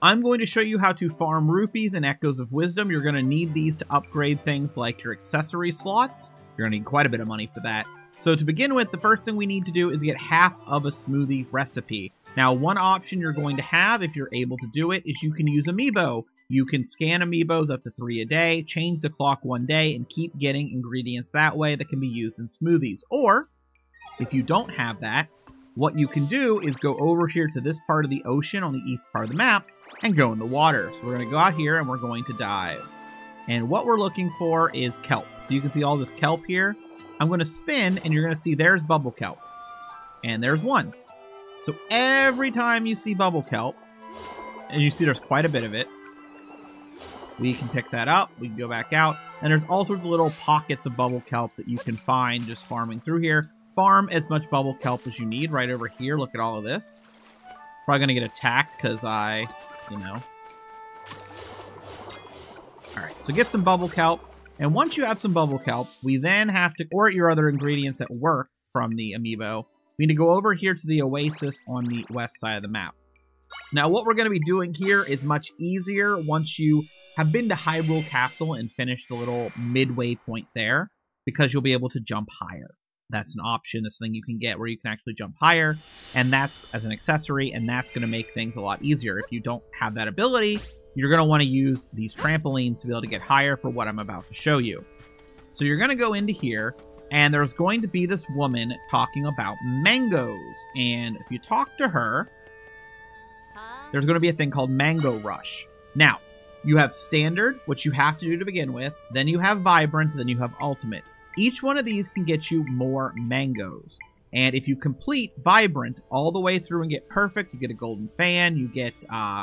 I'm going to show you how to farm rupees and echoes of wisdom. You're going to need these to upgrade things like your accessory slots. You're going to need quite a bit of money for that. So to begin with, the first thing we need to do is get half of a smoothie recipe. Now, one option you're going to have, if you're able to do it, is you can use Amiibo. You can scan Amiibos up to 3 a day, change the clock one day, and keep getting ingredients that way that can be used in smoothies. Or, if you don't have that, what you can do is go over here to this part of the ocean on the east part of the map and go in the water. So we're going to go out here and we're going to dive. And what we're looking for is kelp. So you can see all this kelp here. I'm going to spin and you're going to see there's bubble kelp. And there's one. So every time you see bubble kelp, and you see there's quite a bit of it, we can pick that up, we can go back out, and there's all sorts of little pockets of bubble kelp that you can find just farming through here. Farm as much bubble kelp as you need right over here. Look at all of this. Probably gonna get attacked because Alright, so get some bubble kelp, and once you have some bubble kelp, we then have to, or your other ingredients that work from the amiibo, we need to go over here to the oasis on the west side of the map. Now, what we're going to be doing here is much easier once you have been to Hyrule Castle and finished the little midway point there, because you'll be able to jump higher. That's an option, this thing you can get where you can actually jump higher, and that's as an accessory, and that's going to make things a lot easier. If you don't have that ability, you're going to want to use these trampolines to be able to get higher for what I'm about to show you. So you're going to go into here, and there's going to be this woman talking about mangoes. And if you talk to her, there's going to be a thing called Mango Rush. Now, you have Standard, which you have to do to begin with. Then you have Vibrant, then you have Ultimate. Each one of these can get you more mangoes. And if you complete Vibrant all the way through and get Perfect, you get a golden fan, you get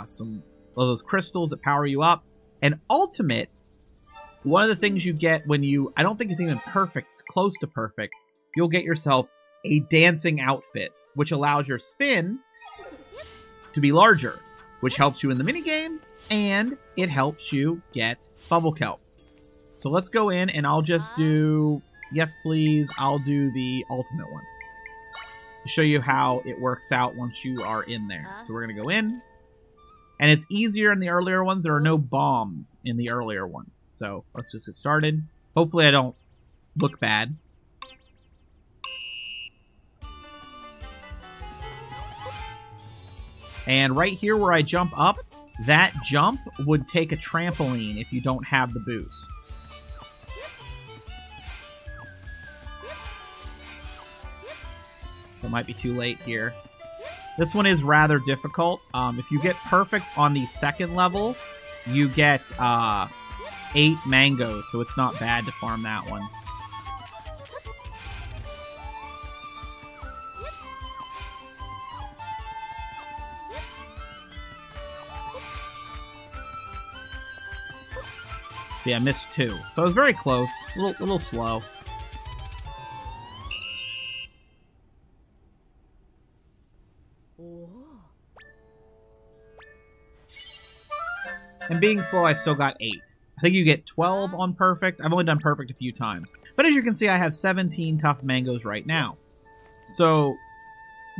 some of those crystals that power you up. And Ultimate, one of the things you get when you, I don't think it's even perfect, it's close to perfect, you'll get yourself a dancing outfit, which allows your spin to be larger, which helps you in the minigame, and it helps you get bubble kelp. So let's go in, and I'll just do, yes please, I'll do the ultimate one to show you how it works out once you are in there. So we're going to go in, and it's easier in the earlier ones. There are no bombs in the earlier one. So let's just get started. Hopefully I don't look bad. And right here where I jump up, that jump would take a trampoline if you don't have the boost. So it might be too late here. This one is rather difficult. If you get perfect on the second level, you get 8 mangoes, so it's not bad to farm that one. See, I missed 2. So I was very close. A little slow. And being slow, I still got 8. I think you get 12 on perfect. I've only done perfect a few times. But as you can see, I have 17 tough mangoes right now. So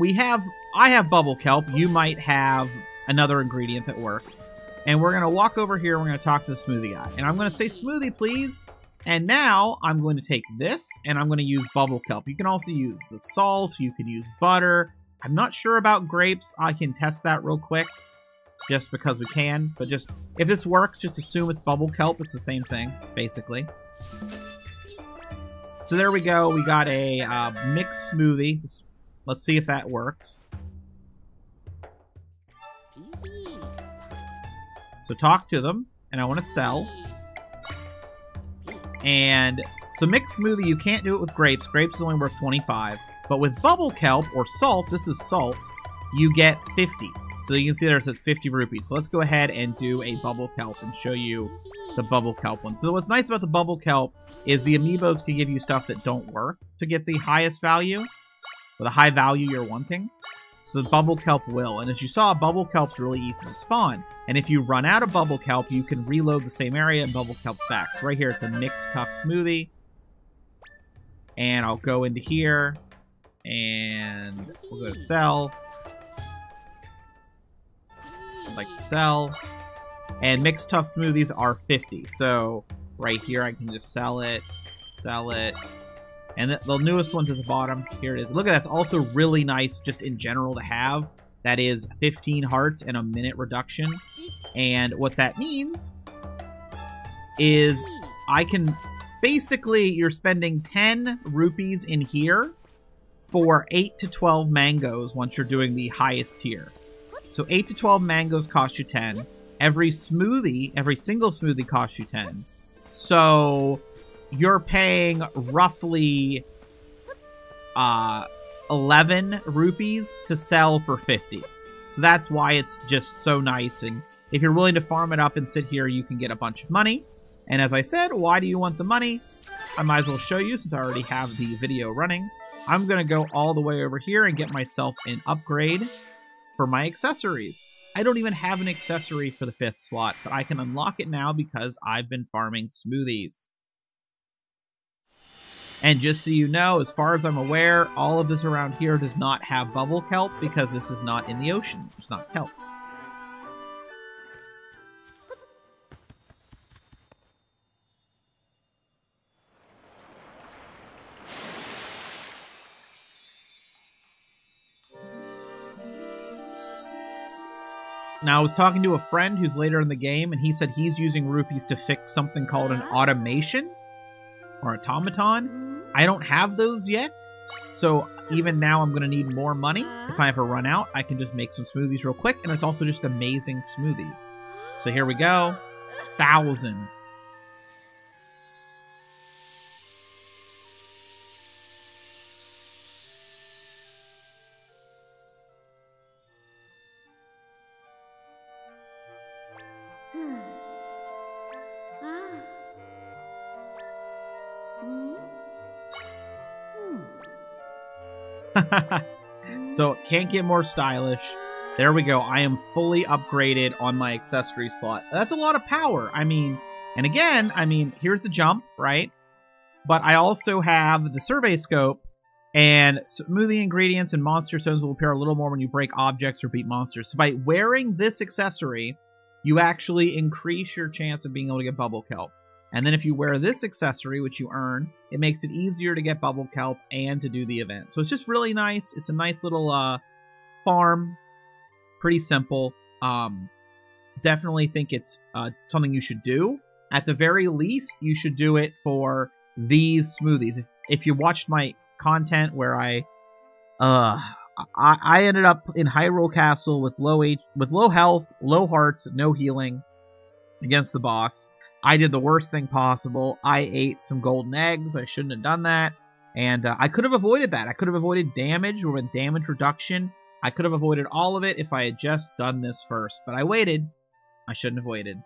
I have bubble kelp. You might have another ingredient that works. And we're going to walk over here. We're going to talk to the smoothie guy. And I'm going to say, smoothie, please. And now I'm going to take this and I'm going to use bubble kelp. You can also use the salt. You can use butter. I'm not sure about grapes. I can test that real quick. Just because we can, but just, if this works, just assume it's bubble kelp. It's the same thing, basically. So there we go. We got a mixed smoothie. Let's see if that works. So talk to them, and I want to sell. And so mixed smoothie, you can't do it with grapes. Grapes is only worth 25. But with bubble kelp, or salt, this is salt, you get 50. So you can see there it says 50 rupees. So let's go ahead and do a bubble kelp and show you the bubble kelp one. So what's nice about the bubble kelp is the amiibos can give you stuff that don't work to get the highest value, or the high value you're wanting. So bubble kelp will. And as you saw, bubble kelp's really easy to spawn. And if you run out of bubble kelp, you can reload the same area and bubble kelp's back. So right here, it's a mixed tough smoothie. And I'll go into here, and we'll go to sell. I'd like to sell. And mixed tough smoothies are 50. So right here, I can just sell it. And the newest one's at the bottom. Here it is. Look at that. It's also really nice just in general to have. That is 15 hearts and a minute reduction. And what that means is I can... Basically, you're spending 10 rupees in here for 8 to 12 mangoes once you're doing the highest tier. So 8 to 12 mangoes cost you 10. Every single smoothie costs you 10. So you're paying roughly 11 rupees to sell for 50. So that's why it's just so nice. And if you're willing to farm it up and sit here, you can get a bunch of money. And as I said, why do you want the money? I might as well show you since I already have the video running. I'm going to go all the way over here and get myself an upgrade for my accessories. I don't even have an accessory for the 5th slot, but I can unlock it now because I've been farming smoothies. And just so you know, as far as I'm aware, all of this around here does not have bubble kelp because this is not in the ocean. It's not kelp. Now, I was talking to a friend who's later in the game, and he said he's using rupees to fix something called an automation or automaton. I don't have those yet, so even now I'm going to need more money. If I ever run out, I can just make some smoothies real quick, and it's also just amazing smoothies. So here we go. 1,000. So, can't get more stylish. There we go. I am fully upgraded on my accessory slot. That's a lot of power. I mean, and again, I mean, here's the jump, right? But I also have the survey scope, and smoothie ingredients and monster stones will appear a little more when you break objects or beat monsters. So by wearing this accessory, you actually increase your chance of being able to get bubble kelp. And then if you wear this accessory, which you earn, it makes it easier to get bubble kelp and to do the event. So it's just really nice. It's a nice little farm. Pretty simple. Definitely think it's something you should do. At the very least, you should do it for these smoothies. If you watched my content where I ended up in Hyrule Castle with low health, low hearts, no healing against the boss. I did the worst thing possible. I ate some golden eggs. I shouldn't have done that. And I could have avoided that. I could have avoided damage or damage reduction. I could have avoided all of it if I had just done this first. But I waited. I shouldn't have waited.